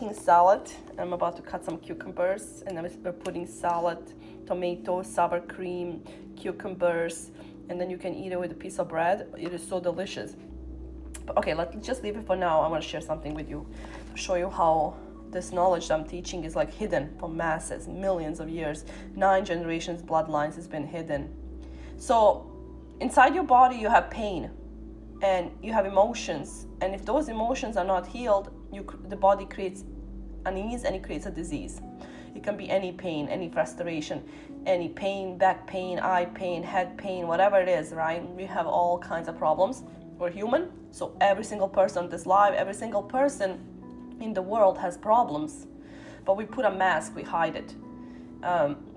making salad. I'm about to cut some cucumbers, and then we're putting salad, tomatoes, sour cream, cucumbers, and then you can eat it with a piece of bread. It is so delicious. But okay, let's just leave it for now. I want to share something with you to show you how this knowledge that I'm teaching is like hidden from masses, millions of years, 9 generations, bloodlines has been hidden. So inside your body you have pain and you have emotions, and if those emotions are not healed, the body creates unease and it creates a disease. It can be any pain, any frustration, any pain, back pain, eye pain, head pain, whatever it is, right? We have all kinds of problems. We're human, so every single person on this live, every single person in the world has problems, but we put a mask, we hide it.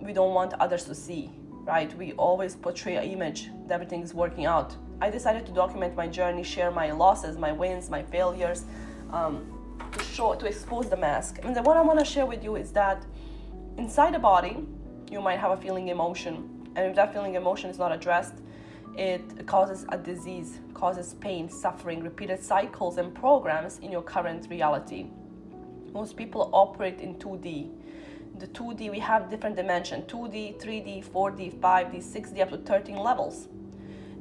We don't want others to see, right? We always portray an image that everything is working out. I decided to document my journey, share my losses, my wins, my failures, to expose the mask. And then what I want to share with you is that inside the body, you might have a feeling emotion, and if that feeling emotion is not addressed, it causes a disease, causes pain, suffering, repeated cycles and programs in your current reality. Most people operate in 2D. The 2D, we have different dimensions, 2D, 3D, 4D, 5D, 6D, up to 13 levels.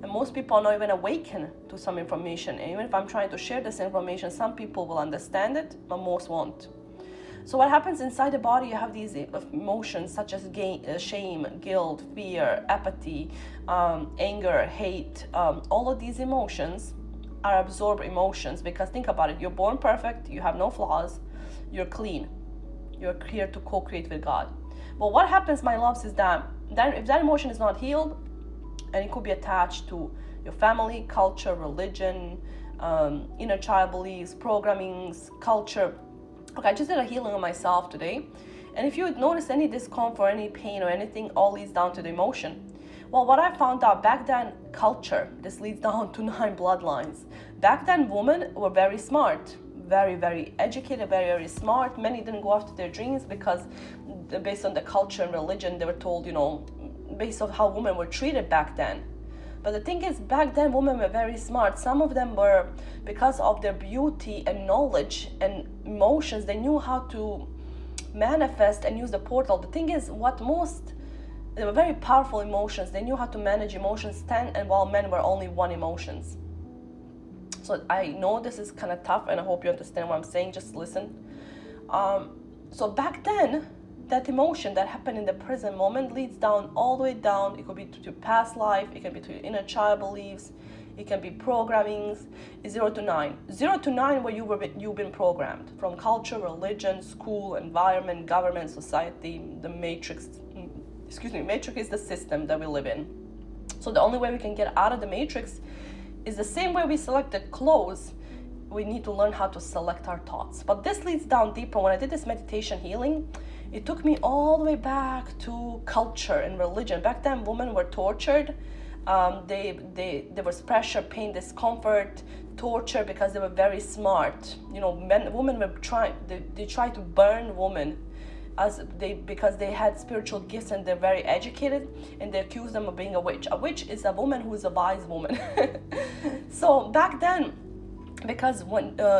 And most people are not even awakened to some information. And even if I'm trying to share this information, some people will understand it, but most won't. So what happens inside the body, you have these emotions such as shame, guilt, fear, apathy, anger, hate. All of these emotions are absorbed emotions, because think about it, you're born perfect, you have no flaws, you're clean. You're here to co-create with God. But what happens, my loves, is that if that emotion is not healed, and it could be attached to your family, culture, religion, inner child beliefs, programmings, culture. Okay, I just did a healing on myself today. And if you notice any discomfort, any pain or anything, all leads down to the emotion. Well, what I found out back then, culture, this leads down to 9 bloodlines. Back then, women were very smart, very, very educated, very, very smart. Many didn't go after their dreams because based on the culture and religion, they were told, based on how women were treated back then. But the thing is, back then, women were very smart. Some of them were, because of their beauty and knowledge and emotions, they knew how to manifest and use the portal. The thing is, they were very powerful emotions. They knew how to manage emotions 10, and while men were only 1 emotions. So I know this is kind of tough, and I hope you understand what I'm saying. Just listen. So back then, that emotion that happened in the present moment leads down, all the way down. It could be to your past life, it can be to your inner child beliefs, it can be programmings. 0 to 9. 0 to 9 where you've been programmed from culture, religion, school, environment, government, society, the matrix. Matrix is the system that we live in. So the only way we can get out of the matrix is the same way we selected clothes. We need to learn how to select our thoughts. But this leads down deeper. When I did this meditation healing, it took me all the way back to culture and religion. Back then, women were tortured. There was pressure, pain, discomfort, torture, because they were very smart. Women were they tried to burn women because they had spiritual gifts and they're very educated, and they accused them of being a witch. A witch is a woman who is a wise woman. So back then, because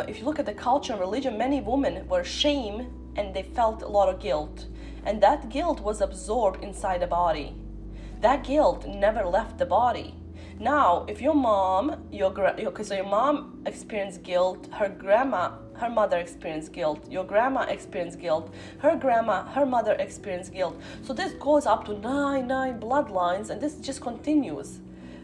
if you look at the culture and religion, many women were shamed and they felt a lot of guilt, and that guilt was absorbed inside the body. That guilt never left the body. Now, if your mom, your mom experienced guilt, her mother experienced guilt, your grandma experienced guilt, her mother experienced guilt. So this goes up to 9 bloodlines, and this just continues.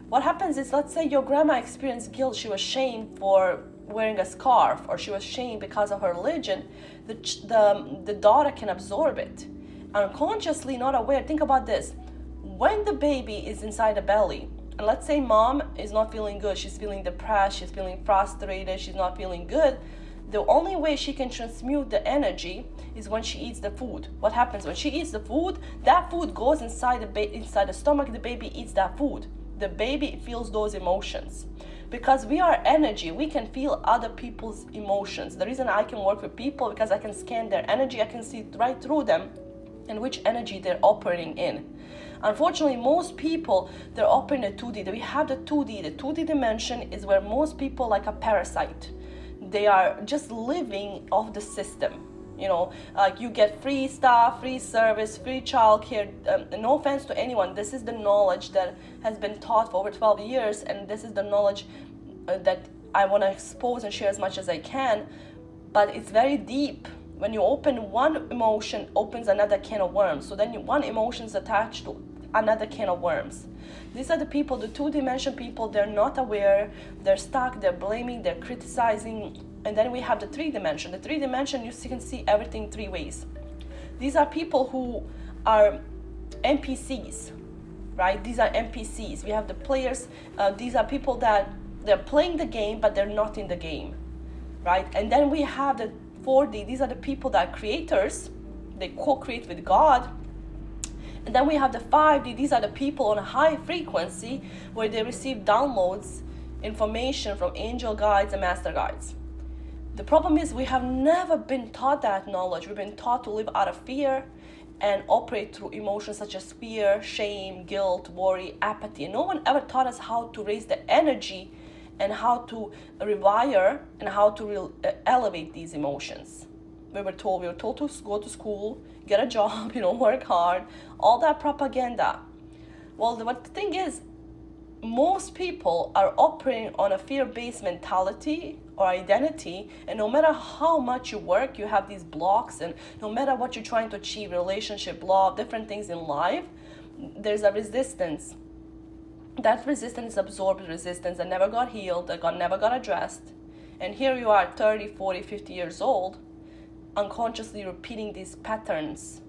What happens is, let's say your grandma experienced guilt, she was shamed for wearing a scarf, or she was shamed because of her religion. The daughter can absorb it unconsciously, not aware. Think about this. When the baby is inside the belly, and let's say mom is not feeling good, she's feeling depressed, she's feeling frustrated, she's not feeling good, the only way she can transmute the energy is when she eats the food. What happens when she eats the food? That food goes inside the stomach, the baby eats that food. The baby feels those emotions. Because we are energy, we can feel other people's emotions. The reason I can work with people, because I can scan their energy, I can see right through them and which energy they're operating in. Unfortunately, most people, they're operating in 2D. We have the 2D. The 2D dimension is where most people, like a parasite, they are just living off the system. You know, like you get free stuff, free service, free childcare. No offense to anyone, this is the knowledge that has been taught for over 12 years, and this is the knowledge that I want to expose and share as much as I can. But it's very deep. When you open one emotion, opens another can of worms. So then one emotion is attached to another can of worms. These are the people, the two-dimension people. They're not aware, they're stuck, they're blaming, they're criticizing. And then we have the three-dimension. The three-dimension, you can see everything three ways. These are people who are NPCs, right? These are NPCs. We have the players. These are people that they're playing the game, but they're not in the game, right? And then we have the 4D. These are the people that are creators. They co-create with God. And then we have the 5D. These are the people on a high frequency where they receive downloads, information from angel guides and master guides. The problem is we have never been taught that knowledge. We've been taught to live out of fear and operate through emotions such as fear, shame, guilt, worry, apathy. And no one ever taught us how to raise the energy and how to rewire and how to elevate these emotions. We were told to go to school, get a job, work hard, all that propaganda. Well, the thing is, most people are operating on a fear-based mentality or identity, and no matter how much you work, you have these blocks, and no matter what you're trying to achieve, relationship, love, different things in life, there's a resistance. That resistance is absorbed resistance that never got healed, that never got addressed. And here you are 30, 40, 50 years old, unconsciously repeating these patterns,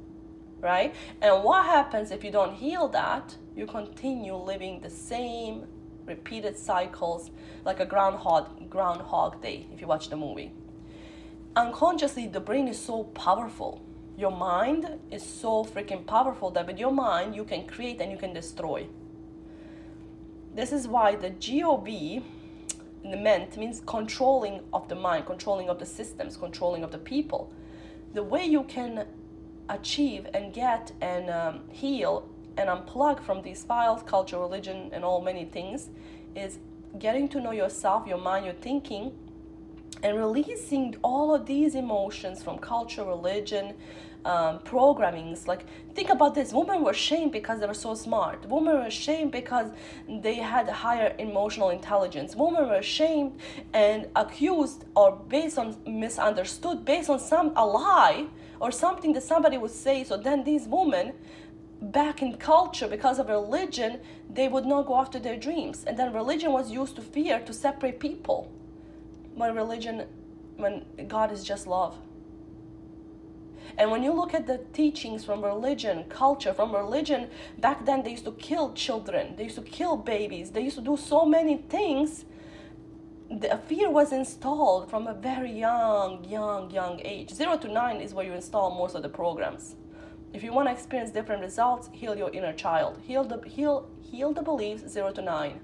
right? And what happens if you don't heal that? You continue living the same repeated cycles like a groundhog day, if you watch the movie. Unconsciously, the brain is so powerful. Your mind is so freaking powerful that with your mind, you can create and you can destroy. This is why the GOV, the ment, means controlling of the mind, controlling of the systems, controlling of the people. The way you can achieve and get and heal and unplug from these files, culture, religion, and all many things, is getting to know yourself, your mind, your thinking, and releasing all of these emotions from culture, religion, programmings. Like, think about this. Women were shamed because they were so smart. Women were shamed because they had higher emotional intelligence. Women were shamed and accused or based on misunderstood, based on a lie or something that somebody would say. So then these women, back in culture, because of religion, they would not go after their dreams. And then religion was used to fear, to separate people. When God is just love. And when you look at the teachings from religion, culture, from religion, back then they used to kill children, they used to kill babies, they used to do so many things. The fear was installed from a very young age. 0 to 9 is where you install most of the programs. If you want to experience different results, heal your inner child. Heal the beliefs 0 to 9.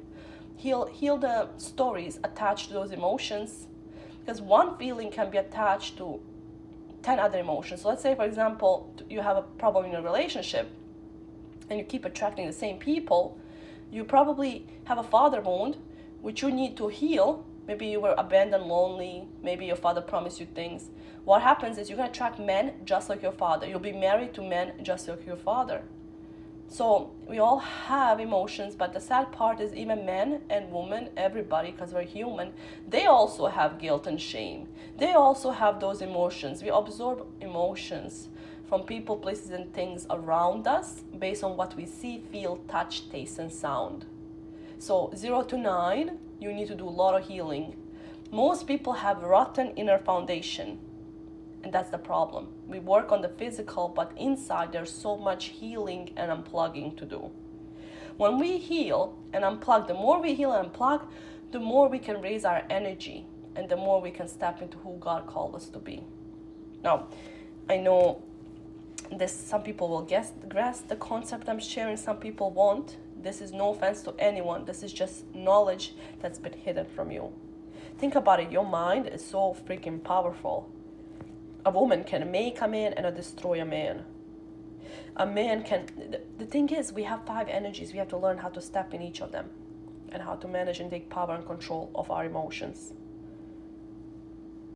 Heal the stories attached to those emotions. Because one feeling can be attached to 10 other emotions. So let's say, for example, you have a problem in a relationship and you keep attracting the same people. You probably have a father wound, which you need to heal. Maybe you were abandoned, lonely. Maybe your father promised you things. What happens is you're going to attract men just like your father. You'll be married to men just like your father. So we all have emotions, but the sad part is even men and women, everybody, because we're human, they also have guilt and shame. They also have those emotions. We absorb emotions from people, places, and things around us based on what we see, feel, touch, taste, and sound. So 0 to 9, you need to do a lot of healing. Most people have rotten inner foundation. And that's the problem. We work on the physical, but inside there's so much healing and unplugging to do. When we heal and unplug, the more we heal and unplug, the more we can raise our energy and the more we can step into who God called us to be. Now, I know some people will grasp the concept I'm sharing, some people won't. This is no offense to anyone. This is just knowledge that's been hidden from you. Think about it. Your mind is so freaking powerful. A woman can make a man and destroy a man. A man can... The thing is, we have 5 energies. We have to learn how to step in each of them and how to manage and take power and control of our emotions.